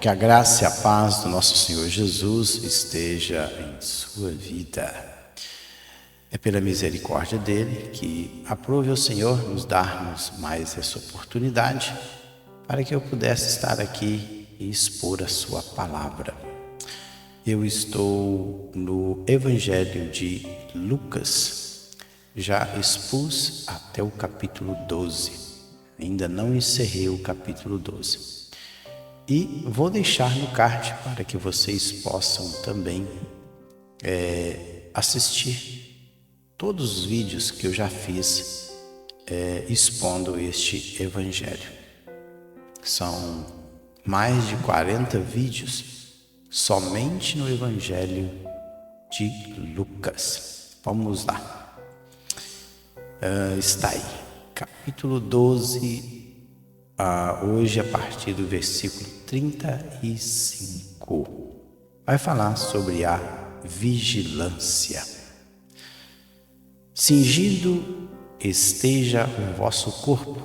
Que a graça e a paz do nosso Senhor Jesus esteja em sua vida. É pela misericórdia dele que aprove o Senhor nos dar-nos mais essa oportunidade para que eu pudesse estar aqui e expor a sua palavra. Eu estou no Evangelho de Lucas, já expus até o capítulo 12, ainda não encerrei o capítulo 12. E vou deixar no card para que vocês possam também assistir todos os vídeos que eu já fiz expondo este Evangelho. São mais de 40 vídeos somente no Evangelho de Lucas. Vamos lá. Está aí, capítulo 12. Hoje, a partir do versículo 35, vai falar sobre a vigilância. Cingido esteja o vosso corpo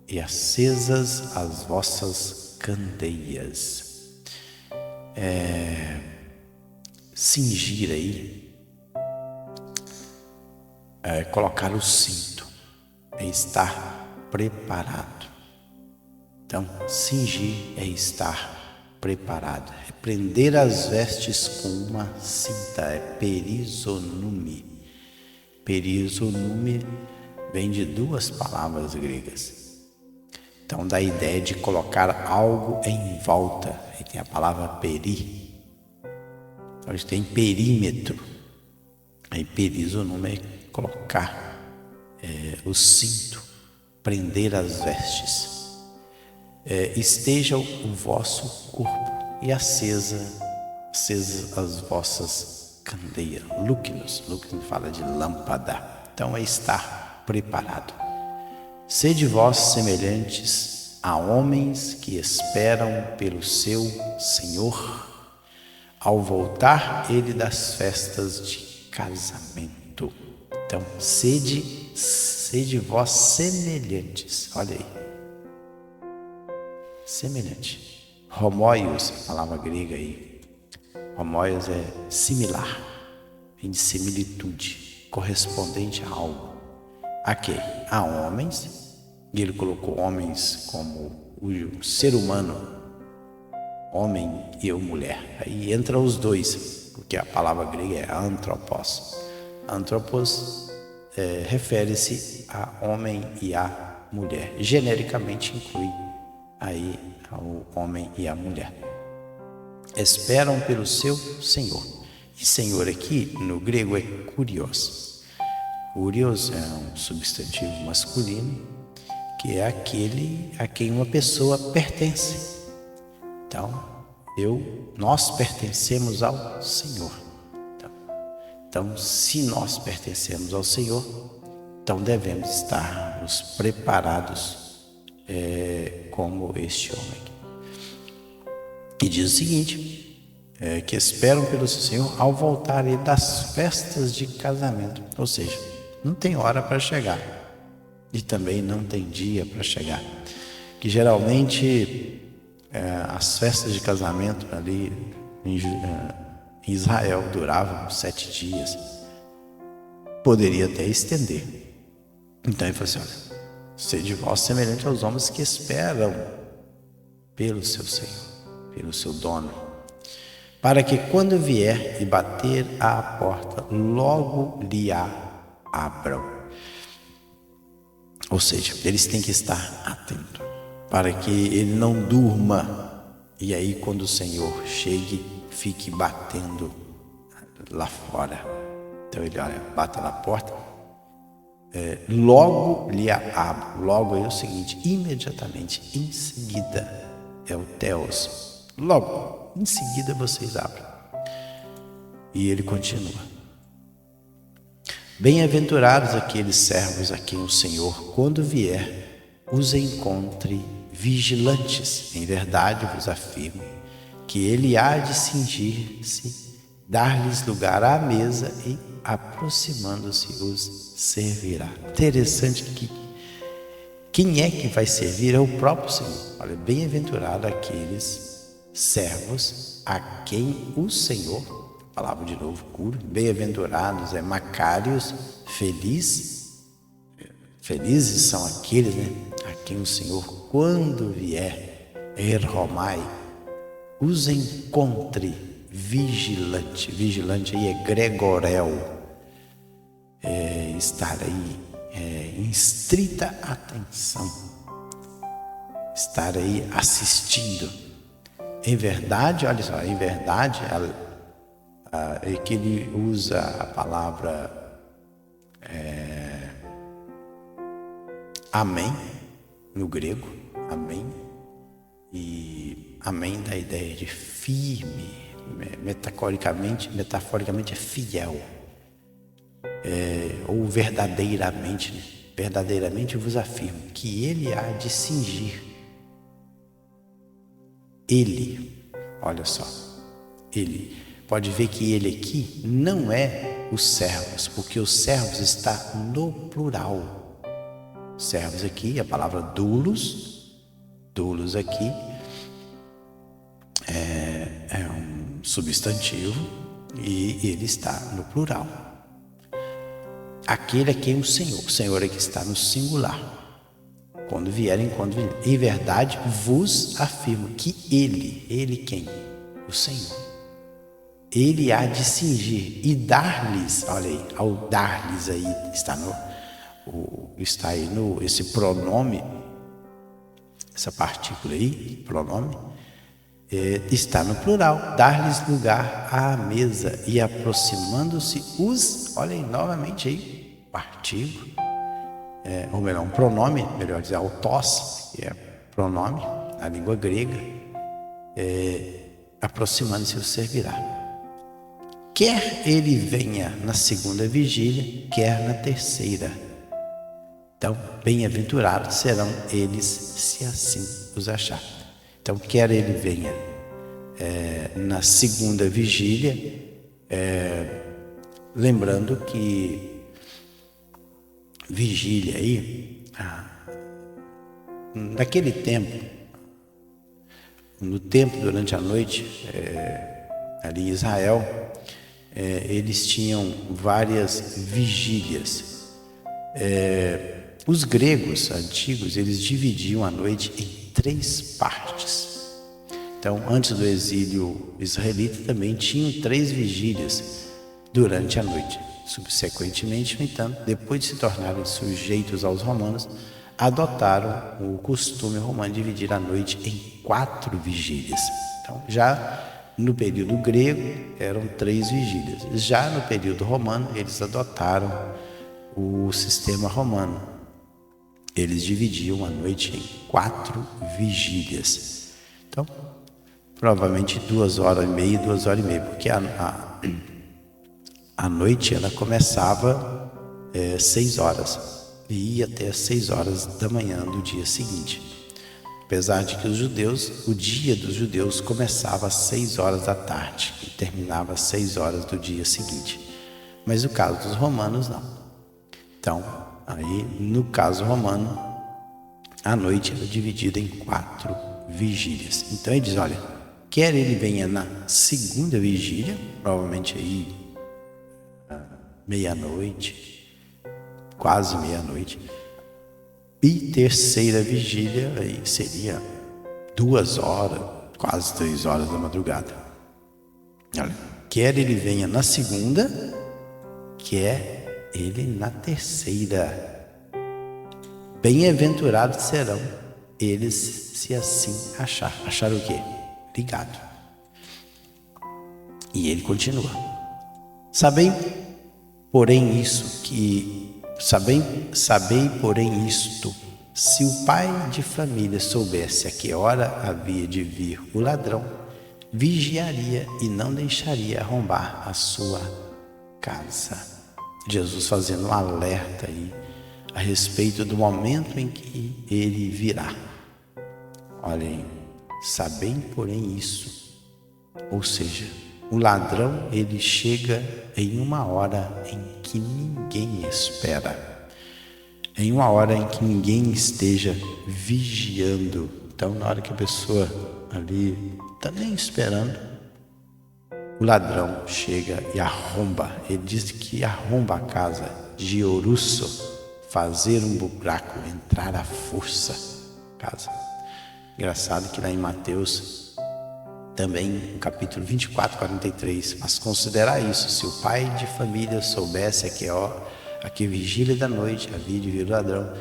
e acesas as vossas candeias. Cingir aí colocar o cinto, é estar preparado. Então, cingir é estar preparado, é prender as vestes com uma cinta, é perizonume. Perizonume vem de duas palavras gregas. Então, dá a ideia de colocar algo em volta. Aí tem a palavra peri. Então, a gente tem perímetro. Aí, perizonume é colocar o cinto, prender as vestes. Esteja o vosso corpo e acesas as vossas candeias. Lúcinos fala de lâmpada. Então é estar preparado. Sede vós semelhantes a homens que esperam pelo seu Senhor, ao voltar ele das festas de casamento. Então, sede vós semelhantes. Olha aí. Semelhante. Homoios, a palavra grega aí. Homoios é similar, vem de similitude, correspondente a algo. A quê? A homens, e ele colocou homens como o ser humano, homem e mulher. Aí entra os dois, porque a palavra grega é antropos. Antropos refere-se a homem e a mulher. Genericamente inclui aí o homem e a mulher. Esperam pelo seu Senhor. E Senhor aqui no grego é kurios. Kurios é um substantivo masculino que é aquele a quem uma pessoa pertence. Então, nós pertencemos ao Senhor. Então, se nós pertencemos ao Senhor, então devemos estarmos preparados como este homem. E diz o seguinte, que esperam pelo seu Senhor ao voltar ele das festas de casamento. Ou seja, não tem hora para chegar e também não tem dia para chegar. Que geralmente as festas de casamento ali em Israel duravam 7 dias. Poderia até estender. Então ele falou assim, olha, sede vós semelhante aos homens que esperam pelo seu Senhor, pelo seu dono, para que quando vier e bater à porta, logo lhe abram. Ou seja, eles têm que estar atentos, para que ele não durma, e aí quando o Senhor chegue, fique batendo lá fora. Então ele bate na porta, logo lhe abro. Logo é o seguinte, imediatamente, em seguida, é o teos. Logo, em seguida vocês abrem. E ele continua. Bem-aventurados aqueles servos a quem o Senhor, quando vier, os encontre vigilantes. Em verdade vos afirmo que ele há de cingir-se, dar-lhes lugar à mesa e, aproximando-se, os servirá. Interessante que quem é que vai servir é o próprio Senhor. Olha, bem-aventurado aqueles servos a quem o Senhor, palavra de novo, cura, bem-aventurados, macários, felizes são aqueles, a quem o Senhor, quando vier, erromai, os encontre vigilante. Vigilante aí é gregorel, estar aí em estrita atenção, estar aí assistindo. Em verdade, olha só, em verdade, é que ele usa a palavra amém, no grego, amém, e amém dá a ideia de firme, metaforicamente é fiel, ou verdadeiramente, verdadeiramente vos afirmo que ele há de cingir. Ele, olha só, ele, pode ver que ele aqui não é os servos, porque os servos está no plural. Servos aqui, a palavra doulos aqui é um substantivo e ele está no plural. Aquele é quem o Senhor aqui está no singular. Quando vierem, em verdade vos afirmo que ele quem? O Senhor. Ele há de cingir e dar-lhes, olha aí, ao dar-lhes aí, está aí esse pronome, essa partícula aí, pronome, está no plural, dar-lhes lugar à mesa e aproximando-se olha aí, novamente aí, artigo, ou melhor, um pronome, melhor dizer, autós, que é pronome, na língua grega, aproximando-se o servirá. Quer ele venha na segunda vigília, quer na terceira. Então, bem-aventurados serão eles, se assim os achar. Então, quer ele venha na segunda vigília, lembrando que vigília aí, naquele tempo, no tempo durante a noite, ali em Israel, eles tinham várias vigílias. Os gregos antigos, eles dividiam a noite em 3 partes. Então, antes do exílio israelita, também tinham 3 vigílias durante a noite. Subsequentemente, no entanto, depois de se tornarem sujeitos aos romanos, adotaram o costume romano de dividir a noite em 4 vigílias. Então, já no período grego, eram 3 vigílias. Já no período romano, eles adotaram o sistema romano. Eles dividiam a noite em 4 vigílias. Então, provavelmente 2 horas e meia, 2 horas e meia, porque a noite ela começava 6 horas e ia até 6 horas da manhã do dia seguinte. Apesar de que o dia dos judeus começava às 6 horas da tarde e terminava às 6 horas do dia seguinte. Mas no caso dos romanos, não. Então, aí no caso romano, a noite era dividida em 4 vigílias. Então ele diz, olha, quer ele venha na segunda vigília, provavelmente aí meia-noite, quase meia-noite, e terceira vigília aí seria 2 horas, quase 3 horas da madrugada. Olha, quer ele venha na segunda, quer ele na terceira. Bem-aventurados serão eles se assim achar. Achar o quê? Ligado. E ele continua. Sabei, porém, isto, se o pai de família soubesse a que hora havia de vir o ladrão, vigiaria e não deixaria arrombar a sua casa. Jesus fazendo um alerta aí a respeito do momento em que ele virá. Olhem, sabem, porém, isso. Ou seja, o ladrão, ele chega em uma hora em que ninguém espera. Em uma hora em que ninguém esteja vigiando Então, na hora que a pessoa ali está nem esperando, o ladrão chega e arromba. Ele diz que arromba a casa de Orusso, fazer um buraco, entrar à força casa. Engraçado que lá em Mateus, também no capítulo 24, 43, mas considerar isso, se o pai de família soubesse a que vigília da noite havia de vir o ladrão,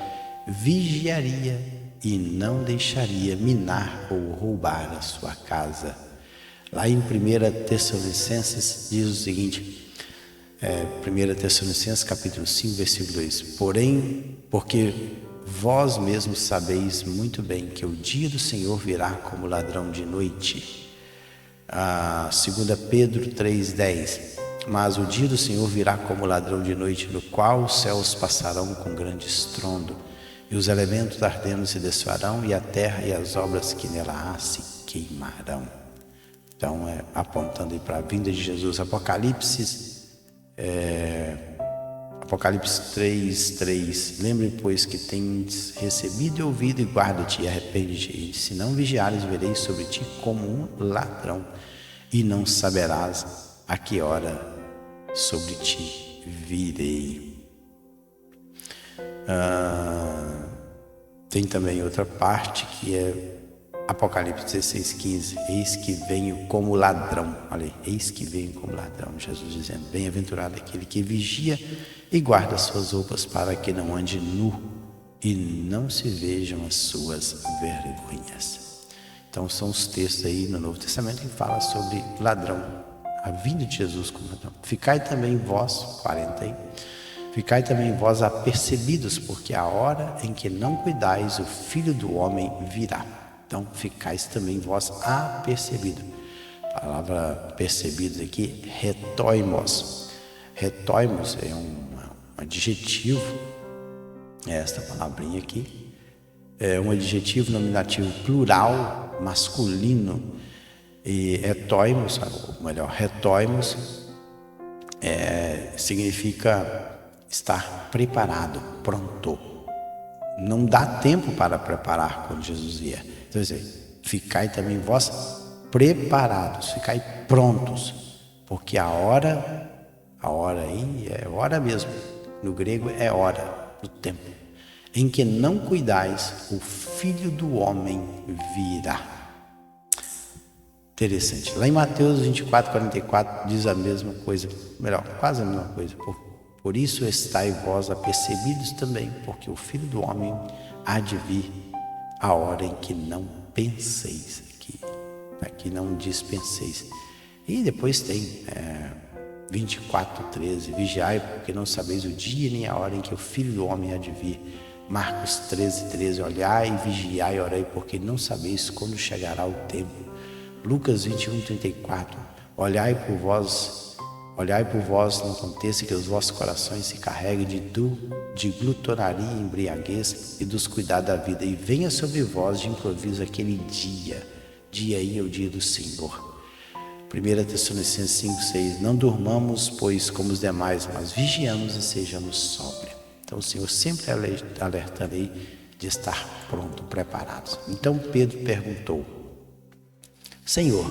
vigiaria e não deixaria minar ou roubar a sua casa. Lá em 1 Tessalonicenses diz o seguinte, 1 Tessalonicenses capítulo 5, versículo 2, porém, porque vós mesmos sabeis muito bem que o dia do Senhor virá como ladrão de noite. 2 Pedro 3,10, mas o dia do Senhor virá como ladrão de noite, no qual os céus passarão com grande estrondo, e os elementos ardendo se desfarão, e a terra e as obras que nela há se queimarão. Então, apontando para a vinda de Jesus. Apocalipse 3:3, lembre, pois, que tens recebido e ouvido, e guarda-te e arrepende-te, e se não vigiares, verei sobre ti como um ladrão, e não saberás a que hora sobre ti virei. Tem também outra parte que é Apocalipse 16:15, eis que venho como ladrão. Olha aí, eis que venho como ladrão. Jesus dizendo, bem-aventurado aquele que vigia e guarda suas roupas, para que não ande nu e não se vejam as suas vergonhas. Então são os textos aí no Novo Testamento que falam sobre ladrão, a vinda de Jesus como ladrão. Ficai também vós, 40 aí, ficai também vós apercebidos, porque a hora em que não cuidais, o Filho do Homem virá. Então, ficais também vós apercebidos. A palavra percebidos aqui, retoimos. Retoimos é um adjetivo, esta palavrinha aqui, é um adjetivo nominativo plural, masculino. E retoimos, ou melhor, retoimos, significa estar preparado, pronto. Não dá tempo para preparar quando Jesus vier. Então, ficai também vós preparados, ficai prontos, porque a hora aí é hora mesmo, no grego é hora, do tempo, em que não cuidais, o Filho do Homem virá. Interessante. Lá em Mateus 24, 44 diz a mesma coisa, melhor, quase a mesma coisa. Por isso estai vós apercebidos também, porque o Filho do Homem há de vir a hora em que não penseis. Aqui não dispenseis. E depois tem 24:13, vigiai, porque não sabeis o dia nem a hora em que o Filho do Homem há de vir. Marcos 13:13, olhai e vigiai, orai, porque não sabeis quando chegará o tempo. Lucas 21:34, olhai por vós, não aconteça que os vossos corações se carreguem de glutonaria e embriaguez e dos cuidados da vida, e venha sobre vós de improviso aquele dia aí é o dia do Senhor. 1 Tessalonicenses 5:6, não durmamos, pois, como os demais, mas vigiamos e sejamos sóbrios. Então o Senhor sempre alerta aí de estar pronto, preparados. Então Pedro perguntou, Senhor,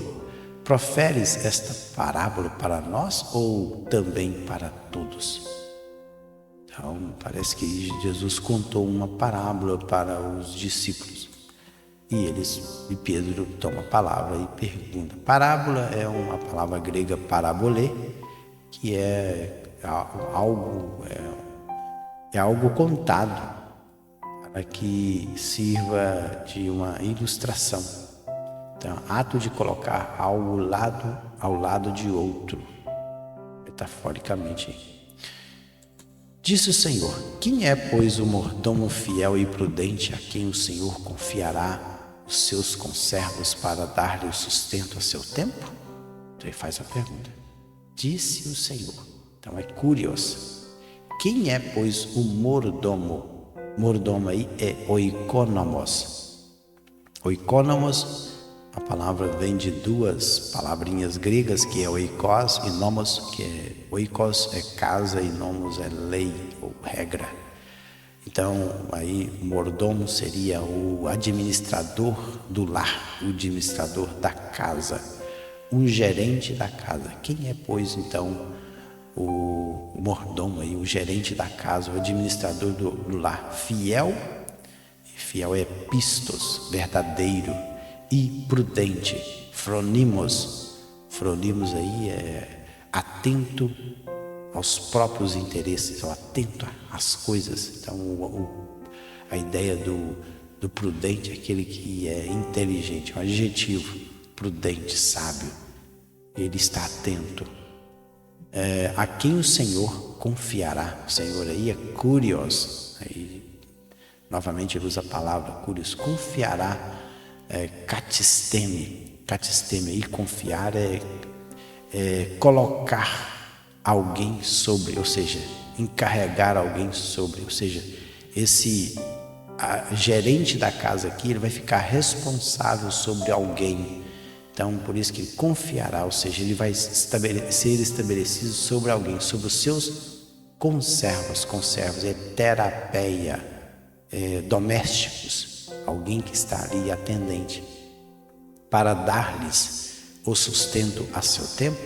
proferes esta parábola para nós ou também para todos? Então, parece que Jesus contou uma parábola para os discípulos. E Pedro toma a palavra e pergunta. Parábola é uma palavra grega parabolê, que é algo contado para que sirva de uma ilustração. Então, ato de colocar algo ao lado de outro, metaforicamente. Disse o Senhor, quem é, pois, o mordomo fiel e prudente a quem o Senhor confiará os seus conservos para dar-lhe o sustento a seu tempo? Então ele faz a pergunta. Disse o Senhor. Então é curioso. Quem é, pois, o mordomo? Mordomo aí é oikonomos. Oikonomos, a palavra vem de duas palavrinhas gregas, que é oikos e nomos, que é oikos é casa e nomos é lei ou regra. Então, aí, mordomo seria o administrador do lar, o administrador da casa, um gerente da casa. Quem é, pois, então, o mordomo aí, o gerente da casa, o administrador do lar? Fiel, fiel é pistos, verdadeiro, e prudente, fronimos. Fronimos aí é atento aos próprios interesses, ou atento às coisas. Então, a ideia do prudente é aquele que é inteligente, um adjetivo, prudente, sábio. Ele está atento. A quem o Senhor confiará? O Senhor aí é curios. Aí, novamente ele usa a palavra curios. Confiará, catisteme. Catisteme aí, confiar é colocar alguém sobre, ou seja, encarregar alguém sobre, ou seja, esse gerente da casa aqui, ele vai ficar responsável sobre alguém. Então, por isso que ele confiará, ou seja, ele vai ser estabelecido sobre alguém, sobre os seus conservos, terapeia, domésticos, alguém que está ali atendente, para dar-lhes o sustento a seu tempo.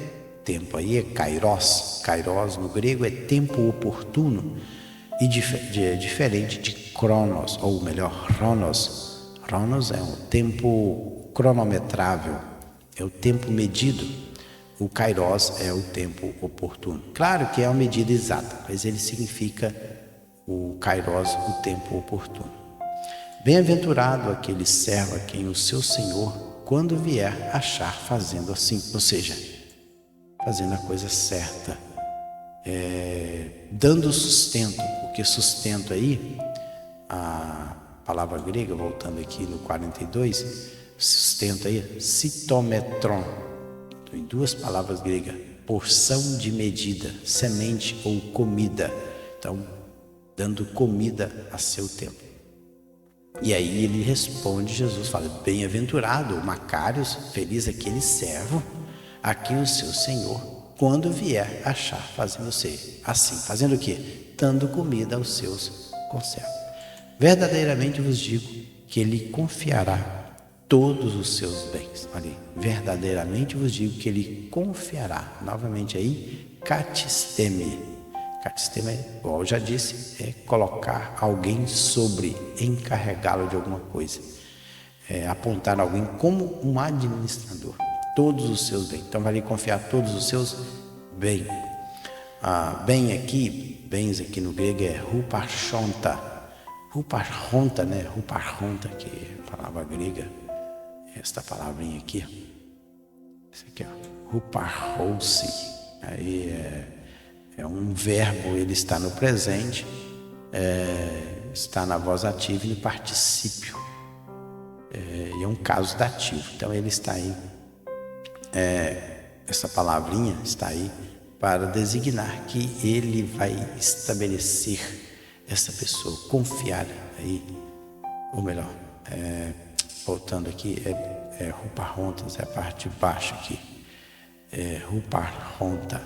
Tempo aí é kairos. Kairos no grego é tempo oportuno e diferente de cronos, ou melhor, chronos. Chronos é um tempo cronometrável, é o tempo medido. O kairos é o tempo oportuno. Claro que é uma medida exata, mas ele significa o kairos, o tempo oportuno. Bem-aventurado aquele servo a quem o seu Senhor, quando vier, achar fazendo assim, ou seja, fazendo a coisa certa, dando sustento, porque sustento aí, a palavra grega, voltando aqui no 42, sustento aí, citometron, então, em duas palavras gregas, porção de medida, semente ou comida, então, dando comida a seu tempo. E aí ele responde, Jesus fala, bem-aventurado, Macários, feliz aquele servo, a quem o seu Senhor, quando vier, achar fazendo assim, fazendo o quê? Dando comida aos seus conservos. Verdadeiramente vos digo que ele confiará todos os seus bens. Olha aí, verdadeiramente vos digo que ele confiará. Novamente aí, catisteme. Catisteme, igual eu já disse, é colocar alguém sobre, encarregá-lo de alguma coisa. Apontar alguém como um administrador. Todos os seus bens. Então vai lhe confiar todos os seus bens. Bens aqui no grego é ruparchonta. Ruparchonta, né? Ruparchonta, que é a palavra grega. Esta palavrinha aqui. Isso aqui, ó. Ruparchou-se. Aí é um verbo, ele está no presente, está na voz ativa e no particípio. E é um caso dativo. Então ele está aí. Essa palavrinha está aí para designar que ele vai estabelecer essa pessoa, confiar aí, ou melhor, voltando aqui, ruparrontas, é a parte de baixo aqui, ruparronta,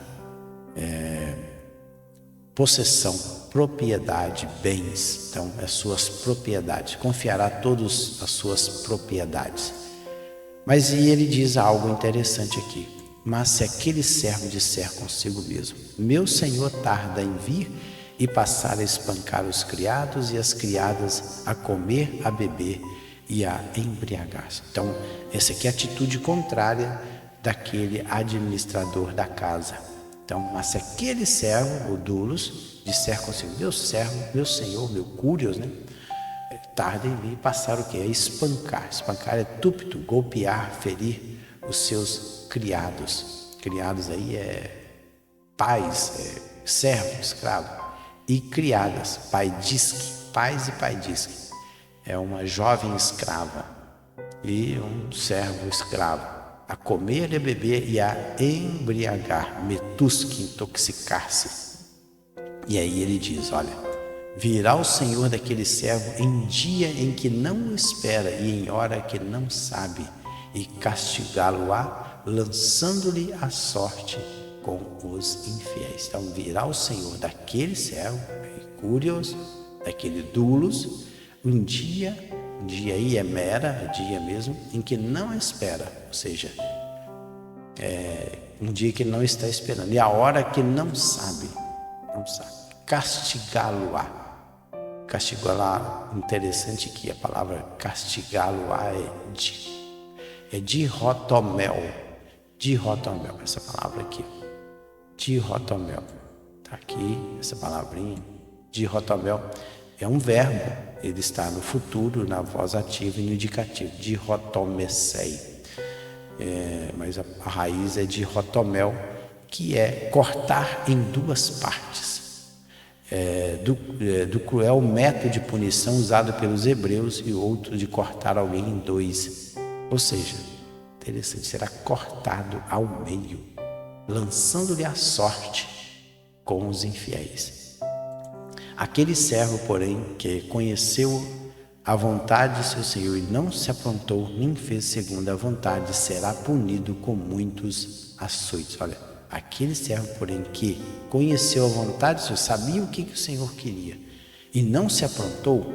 possessão, propriedade, bens, então as suas propriedades, confiará todas as suas propriedades. Mas e ele diz algo interessante aqui. Mas se aquele servo disser consigo mesmo, meu senhor tarda em vir e passar a espancar os criados e as criadas, a comer, a beber e a embriagar-se. Então, essa aqui é a atitude contrária daquele administrador da casa. Então, mas se aquele servo, o doulos, disser consigo, meu servo, meu senhor, meu curios, né? Tarda em vir passar o que? É espancar. Espancar é túpito, golpear, ferir os seus criados. Criados aí é pais, servo, escravo. E criadas, pai-disque, pais e pai-disque. É uma jovem escrava e um servo escravo. A comer e a beber e a embriagar, metusque, intoxicar-se. E aí ele diz, olha, virá o Senhor daquele servo em dia em que não o espera e em hora que não sabe, e castigá-lo-á, lançando-lhe a sorte com os infiéis. Então virá o Senhor daquele servo, curios, daquele doulos, um dia aí é mera, dia mesmo, em que não espera, ou seja, um dia que ele não está esperando, e a hora que não sabe, castigá-lo-á. Castigá-lo-á, interessante que a palavra castigá-lo-á é dihotomel, essa palavra aqui, dihotomel, está aqui, essa palavrinha, dihotomel, é um verbo, ele está no futuro, na voz ativa e no indicativo, dihotomesei, mas a raiz é dihotomel, que é cortar em duas partes, do cruel método de punição usado pelos hebreus e outro de cortar alguém em dois, ou seja, interessante, será cortado ao meio, lançando-lhe a sorte com os infiéis. Aquele servo, porém, que conheceu a vontade de seu senhor e não se aprontou, nem fez segundo a vontade, será punido com muitos açoites. Olha, aquele servo, porém, que conheceu a vontade do senhor, sabia o que o senhor queria e não se aprontou.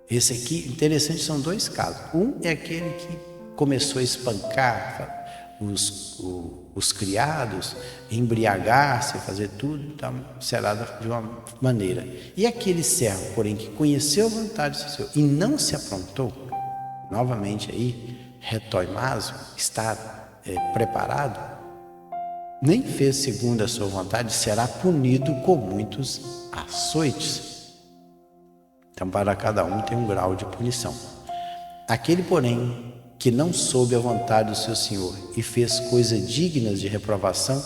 Esse aqui, interessante, são dois casos. Um é aquele que começou a espancar os criados, embriagar-se, fazer tudo, então será de uma maneira. E aquele servo, porém, que conheceu a vontade do Senhor e não se aprontou, novamente aí, retoimazo, está preparado, nem fez segundo a sua vontade, será punido com muitos açoites. Então, para cada um tem um grau de punição. Aquele, porém, que não soube a vontade do seu senhor e fez coisas dignas de reprovação,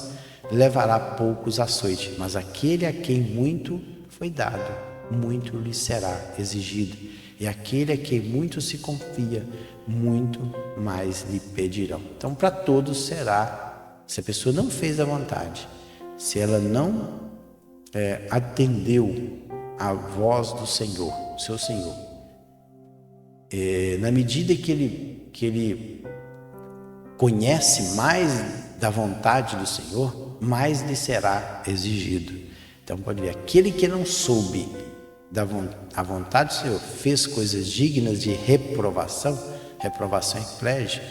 levará poucos açoites, mas aquele a quem muito foi dado, muito lhe será exigido, e aquele a quem muito se confia, muito mais lhe pedirão. Então, para todos será, se a pessoa não fez a vontade, se ela não atendeu a voz do Senhor, seu Senhor, na medida que ele conhece mais da vontade do Senhor, mais lhe será exigido. Então pode ver, aquele que não soube a vontade do Senhor, fez coisas dignas de reprovação é plégia,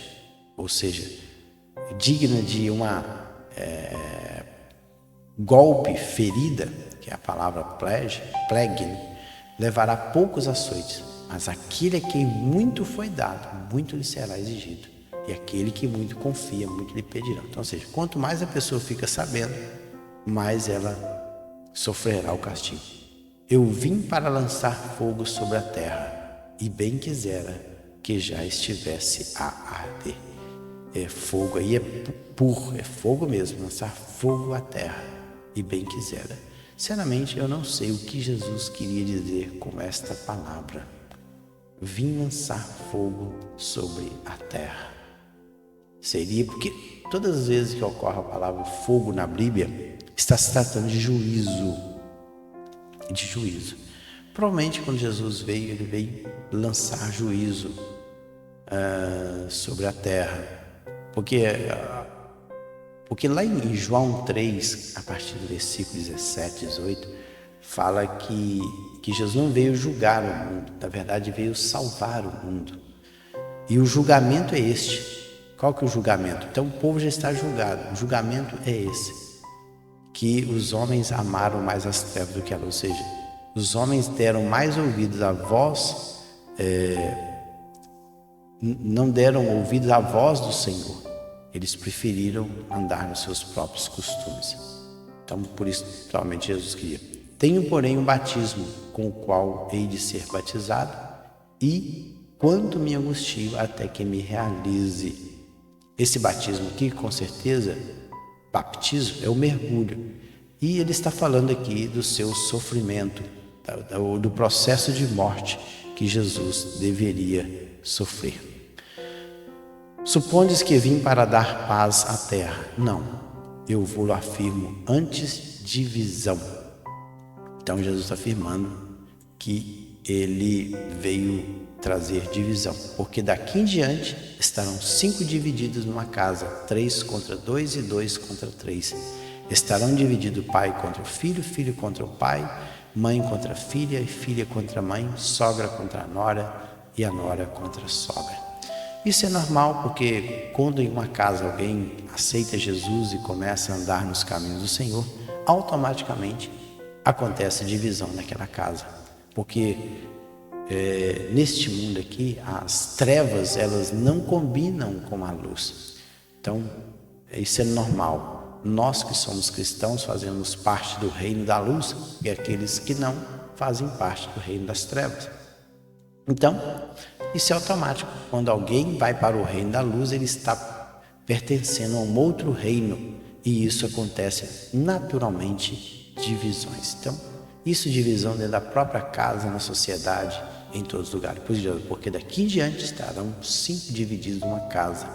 ou seja, digna de uma golpe, ferida, que é a palavra plégia, levará poucos açoites. Mas aquele a quem muito foi dado, muito lhe será exigido. E aquele que muito confia, muito lhe pedirão. Então, ou seja, quanto mais a pessoa fica sabendo, mais ela sofrerá o castigo. Eu vim para lançar fogo sobre a terra, e bem quisera que já estivesse a arder. Fogo aí é fogo mesmo, lançar fogo à terra, e bem quisera. Sinceramente, eu não sei o que Jesus queria dizer com esta palavra. Vim lançar fogo sobre a terra. Seria porque todas as vezes que ocorre a palavra fogo na Bíblia, está se tratando de juízo. Provavelmente quando Jesus veio, ele veio lançar juízo sobre a terra. Porque lá em João 3, a partir do versículo 17, 18, fala que Jesus não veio julgar o mundo, na verdade veio salvar o mundo. E o julgamento é este. Qual que é o julgamento? Então o povo já está julgado. O julgamento é esse, que os homens amaram mais as trevas do que a luz, ou seja, os homens deram mais ouvidos à voz, não deram ouvidos à voz do Senhor. Eles preferiram andar nos seus próprios costumes. Então, por isso, provavelmente Jesus queria. Tenho, porém, um batismo com o qual hei de ser batizado, e quanto me angustio até que me realize. Esse batismo aqui, com certeza, baptismo é o mergulho. E ele está falando aqui do seu sofrimento, do processo de morte que Jesus deveria sofrer. Supondes que vim para dar paz à terra? Não, eu vou afirmo antes divisão. Então Jesus está afirmando que ele veio trazer divisão, porque daqui em diante estarão 5 divididos numa casa, 3 contra 2 e 2 contra 3. Estarão divididos o pai contra o filho, filho contra o pai, mãe contra filha e filha contra mãe, sogra contra nora e a nora contra a sogra. Isso é normal porque quando em uma casa alguém aceita Jesus e começa a andar nos caminhos do Senhor, automaticamente acontece divisão naquela casa, porque neste mundo aqui as trevas elas não combinam com a luz. Então isso é normal. Nós que somos cristãos fazemos parte do reino da luz e aqueles que não fazem parte do reino das trevas. Então isso é automático. Quando alguém vai para o reino da luz, ele está pertencendo a um outro reino e isso acontece naturalmente, divisões. Então isso divisão dentro da própria casa, na sociedade, em todos os lugares. Porque daqui em diante estarão 5 divididos numa casa.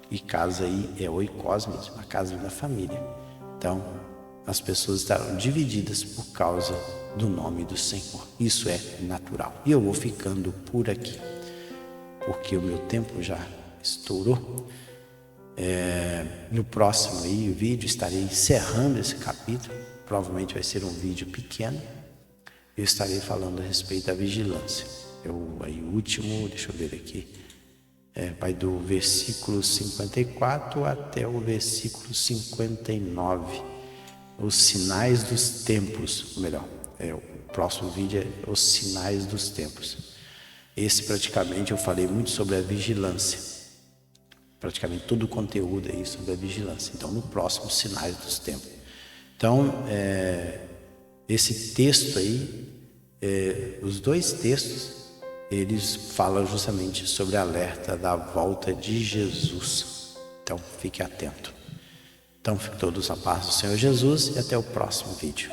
E casa aí é oikos mesmo, a casa da família. Então, as pessoas estarão divididas por causa do nome do Senhor. Isso é natural. E eu vou ficando por aqui, porque o meu tempo já estourou. No próximo aí, vídeo estarei encerrando esse capítulo. Provavelmente vai ser um vídeo pequeno. Eu estarei falando a respeito da vigilância. Aí o último, deixa eu ver aqui, vai do versículo 54 até o versículo 59. Os sinais dos tempos, melhor, o próximo vídeo é os sinais dos tempos. Esse praticamente eu falei muito sobre a vigilância. Praticamente todo o conteúdo aí sobre a vigilância. Então no próximo, sinais dos tempos. Então esse texto aí, os 2 textos, eles falam justamente sobre o alerta da volta de Jesus. Então fique atento. Então fiquem todos a paz do Senhor Jesus e até o próximo vídeo.